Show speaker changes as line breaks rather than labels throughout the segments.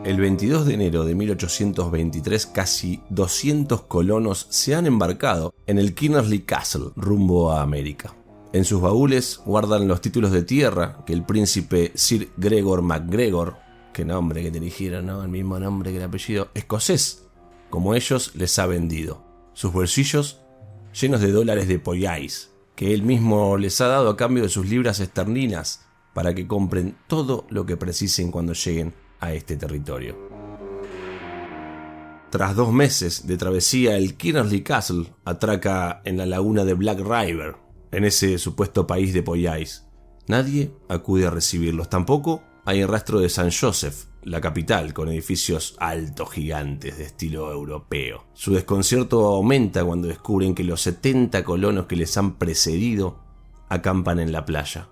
El 22 de enero de 1823, casi 200 colonos se han embarcado en el Kinnersley Castle rumbo a América. En sus baúles guardan los títulos de tierra que el príncipe Sir Gregor MacGregor, qué nombre que te eligieron, ¿no? El mismo nombre que el apellido, escocés, como ellos, les ha vendido. Sus bolsillos llenos de dólares de Poyais, que él mismo les ha dado a cambio de sus libras esterlinas para que compren todo lo que precisen cuando lleguen a este territorio. Tras 2 meses de travesía, el Kinnersley Castle atraca en la laguna de Black River, en ese supuesto país de Poyais. Nadie acude a recibirlos, tampoco hay rastro de San Joseph, la capital, con edificios altos gigantes de estilo europeo. Su desconcierto aumenta cuando descubren que los 70 colonos que les han precedido acampan en la playa.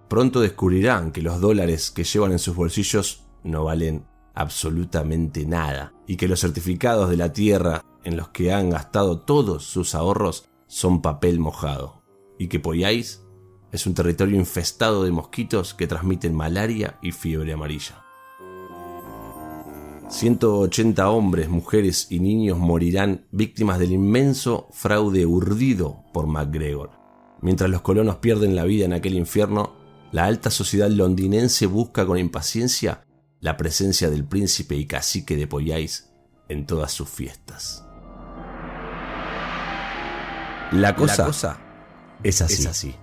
Pronto descubrirán que los dólares que llevan en sus bolsillos no valen absolutamente nada y que los certificados de la tierra en los que han gastado todos sus ahorros son papel mojado y que Poyais es un territorio infestado de mosquitos que transmiten malaria y fiebre amarilla. 180 hombres, mujeres y niños morirán víctimas del inmenso fraude urdido por MacGregor. Mientras los colonos pierden la vida en aquel infierno, la alta sociedad londinense busca con impaciencia la presencia del príncipe y cacique de Poyais en todas sus fiestas. La cosa es así.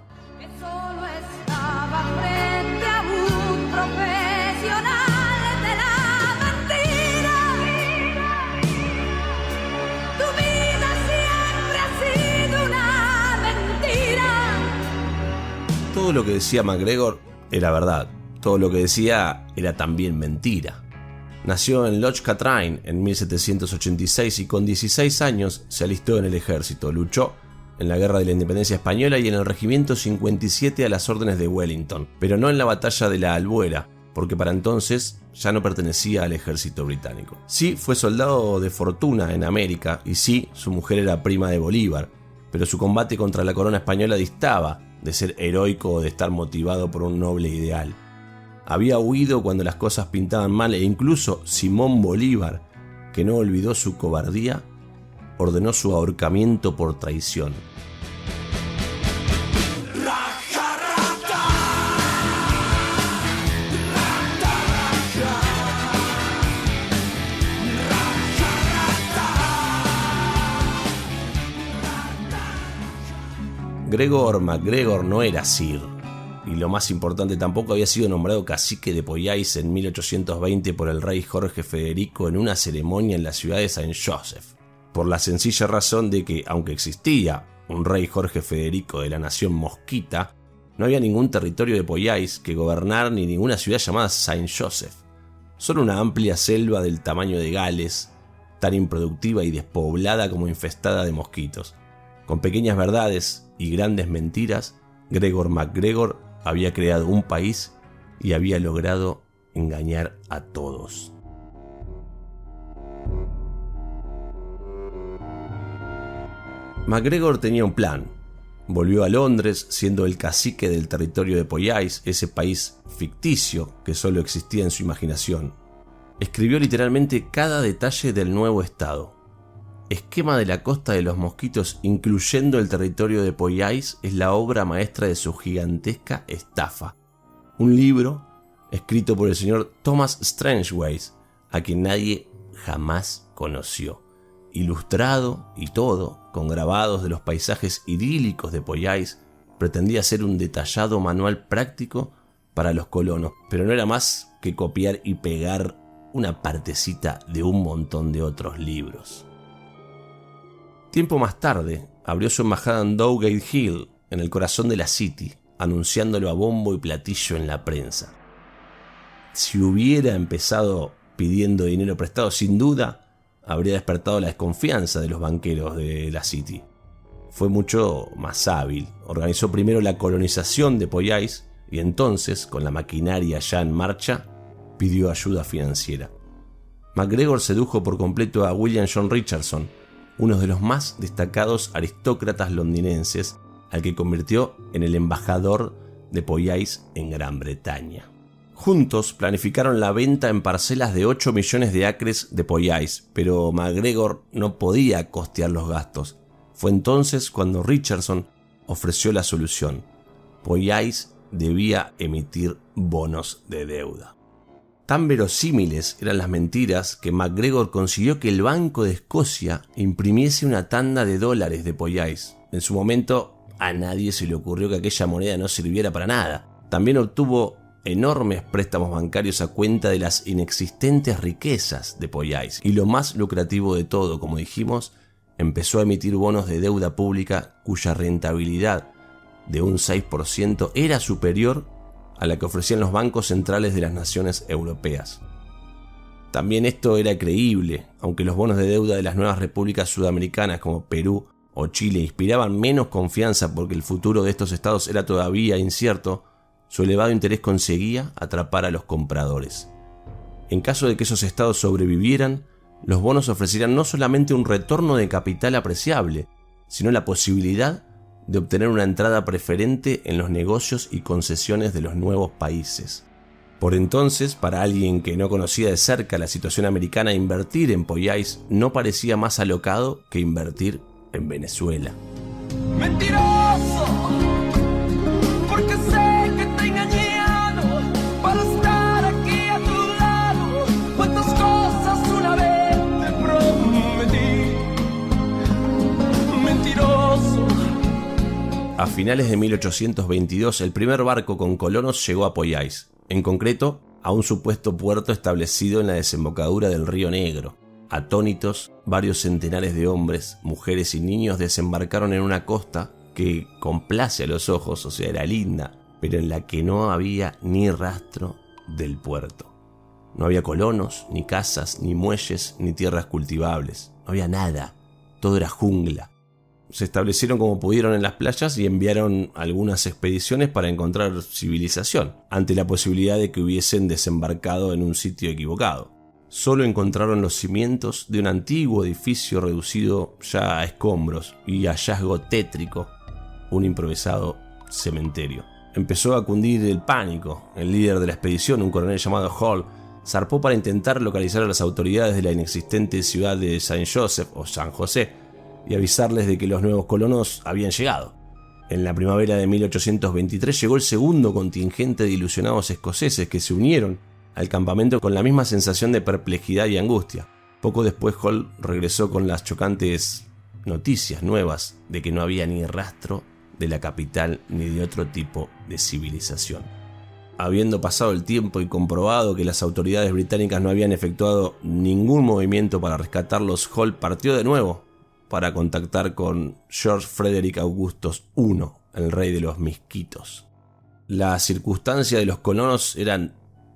Todo lo que decía MacGregor era verdad. Todo lo que decía era también mentira. Nació en Loch Katrine en 1786 y con 16 años se alistó en el ejército. Luchó en la Guerra de la Independencia Española y en el Regimiento 57 a las órdenes de Wellington, pero no en la Batalla de la Albuera, porque para entonces ya no pertenecía al ejército británico. Sí, fue soldado de fortuna en América y sí, su mujer era prima de Bolívar, pero su combate contra la corona española distaba de ser heroico o de estar motivado por un noble ideal. Había huido cuando las cosas pintaban mal e incluso Simón Bolívar, que no olvidó su cobardía, ordenó su ahorcamiento por traición. Gregor MacGregor no era Sir, y lo más importante, tampoco había sido nombrado cacique de Poyais en 1820 por el rey Jorge Federico en una ceremonia en la ciudad de Saint Joseph, por la sencilla razón de que, aunque existía un rey Jorge Federico de la nación mosquita, no había ningún territorio de Poyais que gobernar ni ninguna ciudad llamada Saint Joseph, solo una amplia selva del tamaño de Gales, tan improductiva y despoblada como infestada de mosquitos. Con pequeñas verdades y grandes mentiras, Gregor MacGregor había creado un país y había logrado engañar a todos. MacGregor tenía un plan. Volvió a Londres siendo el cacique del territorio de Poyais, ese país ficticio que solo existía en su imaginación. Escribió literalmente cada detalle del nuevo estado. Esquema de la costa de los mosquitos, incluyendo el territorio de Poyais, es la obra maestra de su gigantesca estafa. Un libro escrito por el señor Thomas Strangeways, a quien nadie jamás conoció. Ilustrado y todo, con grabados de los paisajes idílicos de Poyais, pretendía ser un detallado manual práctico para los colonos, pero no era más que copiar y pegar una partecita de un montón de otros libros. Tiempo más tarde, abrió su embajada en Dowgate Hill, en el corazón de la City, anunciándolo a bombo y platillo en la prensa. Si hubiera empezado pidiendo dinero prestado, sin duda, habría despertado la desconfianza de los banqueros de la City. Fue mucho más hábil. Organizó primero la colonización de Poyais y entonces, con la maquinaria ya en marcha, pidió ayuda financiera. MacGregor sedujo por completo a William John Richardson, uno de los más destacados aristócratas londinenses, al que convirtió en el embajador de Poyais en Gran Bretaña. Juntos planificaron la venta en parcelas de 8 millones de acres de Poyais, pero MacGregor no podía costear los gastos. Fue entonces cuando Richardson ofreció la solución. Poyais debía emitir bonos de deuda. Tan verosímiles eran las mentiras que MacGregor consiguió que el Banco de Escocia imprimiese una tanda de dólares de Poyais. En su momento, a nadie se le ocurrió que aquella moneda no sirviera para nada. También obtuvo enormes préstamos bancarios a cuenta de las inexistentes riquezas de Poyais. Y lo más lucrativo de todo, como dijimos, empezó a emitir bonos de deuda pública cuya rentabilidad de un 6% era superior a la que ofrecían los bancos centrales de las naciones europeas. También esto era creíble, aunque los bonos de deuda de las nuevas repúblicas sudamericanas como Perú o Chile inspiraban menos confianza porque el futuro de estos estados era todavía incierto. Su elevado interés conseguía atrapar a los compradores. En caso de que esos estados sobrevivieran, los bonos ofrecerían no solamente un retorno de capital apreciable, sino la posibilidad de obtener una entrada preferente en los negocios y concesiones de los nuevos países. Por entonces, para alguien que no conocía de cerca la situación americana, invertir en Poyais no parecía más alocado que invertir en Venezuela.
¡Mentiroso! Porque sé que te he engañado para estar aquí a tu lado. Cuántas cosas una vez te prometí. Mentiroso.
A finales de 1822, el primer barco con colonos llegó a Poyais, en concreto a un supuesto puerto establecido en la desembocadura del Río Negro. Atónitos, varios centenares de hombres, mujeres y niños desembarcaron en una costa que complace a los ojos, o sea, era linda, pero en la que no había ni rastro del puerto. No había colonos, ni casas, ni muelles, ni tierras cultivables. No había nada, todo era jungla. Se establecieron como pudieron en las playas y enviaron algunas expediciones para encontrar civilización, ante la posibilidad de que hubiesen desembarcado en un sitio equivocado. Solo encontraron los cimientos de un antiguo edificio reducido ya a escombros y hallazgo tétrico, un improvisado cementerio. Empezó a cundir el pánico. El líder de la expedición, un coronel llamado Hall, zarpó para intentar localizar a las autoridades de la inexistente ciudad de Saint Joseph o San José y avisarles de que los nuevos colonos habían llegado. En la primavera de 1823 llegó el segundo contingente de ilusionados escoceses que se unieron al campamento con la misma sensación de perplejidad y angustia. Poco después Hall regresó con las chocantes noticias nuevas de que no había ni rastro de la capital ni de otro tipo de civilización. Habiendo pasado el tiempo y comprobado que las autoridades británicas no habían efectuado ningún movimiento para rescatarlos, Hall partió de nuevo para contactar con George Frederick Augustus I, el rey de los misquitos. Las circunstancias de los colonos eran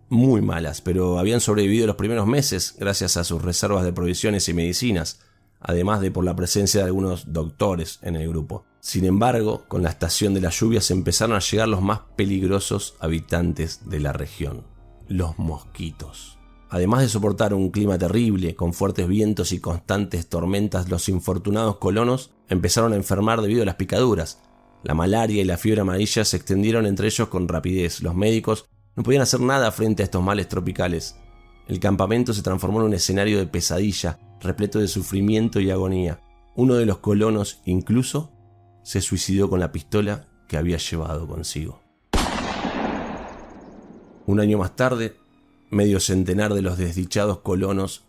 muy malas, pero habían sobrevivido los primeros meses gracias a sus reservas de provisiones y medicinas, además de por la presencia de algunos doctores en el grupo. Sin embargo, con la estación de las lluvias empezaron a llegar los más peligrosos habitantes de la región, los mosquitos. Además de soportar un clima terrible, con fuertes vientos y constantes tormentas, los infortunados colonos empezaron a enfermar debido a las picaduras. La malaria y la fiebre amarilla se extendieron entre ellos con rapidez. Los médicos no podían hacer nada frente a estos males tropicales. El campamento se transformó en un escenario de pesadilla, repleto de sufrimiento y agonía. Uno de los colonos incluso se suicidó con la pistola que había llevado consigo. Un año más tarde, medio centenar de los desdichados colonos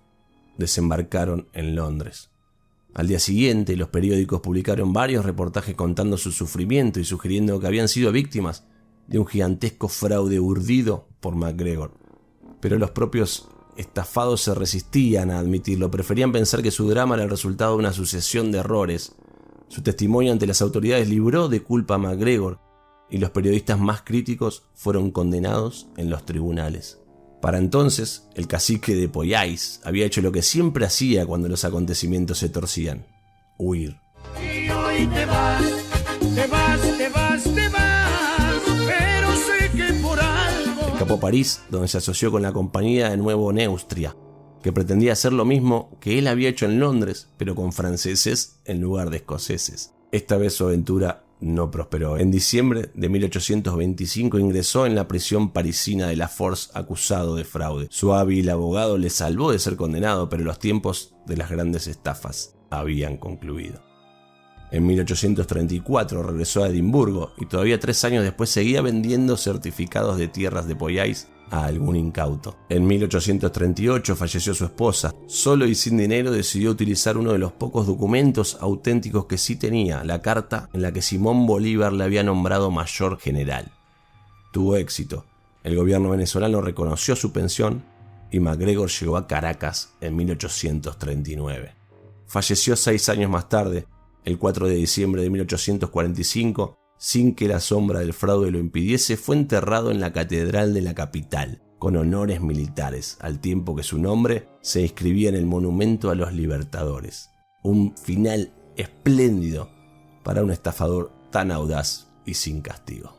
desembarcaron en Londres. Al día siguiente, los periódicos publicaron varios reportajes contando su sufrimiento y sugiriendo que habían sido víctimas de un gigantesco fraude urdido por MacGregor. Pero los propios estafados se resistían a admitirlo, preferían pensar que su drama era el resultado de una sucesión de errores. Su testimonio ante las autoridades libró de culpa a MacGregor y los periodistas más críticos fueron condenados en los tribunales. Para entonces, el cacique de Poyais había hecho lo que siempre hacía cuando los acontecimientos se torcían: huir.
Y hoy te vas, te vas, te vas, te vas, pero sé que por algo.
Escapó a París, donde se asoció con la compañía de Nuevo Neustria, que pretendía hacer lo mismo que él había hecho en Londres, pero con franceses en lugar de escoceses. Esta vez su aventura no prosperó. En diciembre de 1825 ingresó en la prisión parisina de La Force acusado de fraude. Su hábil abogado le salvó de ser condenado, pero los tiempos de las grandes estafas habían concluido. En 1834 regresó a Edimburgo y todavía 3 años después seguía vendiendo certificados de tierras de Poyais a algún incauto. En 1838 falleció su esposa. Solo y sin dinero decidió utilizar uno de los pocos documentos auténticos que sí tenía, la carta en la que Simón Bolívar le había nombrado mayor general. Tuvo éxito. El gobierno venezolano reconoció su pensión y MacGregor llegó a Caracas en 1839. Falleció 6 años más tarde, el 4 de diciembre de 1845, sin que la sombra del fraude lo impidiese. Fue enterrado en la catedral de la capital, con honores militares, al tiempo que su nombre se inscribía en el monumento a los libertadores. Un final espléndido para un estafador tan audaz y sin castigo.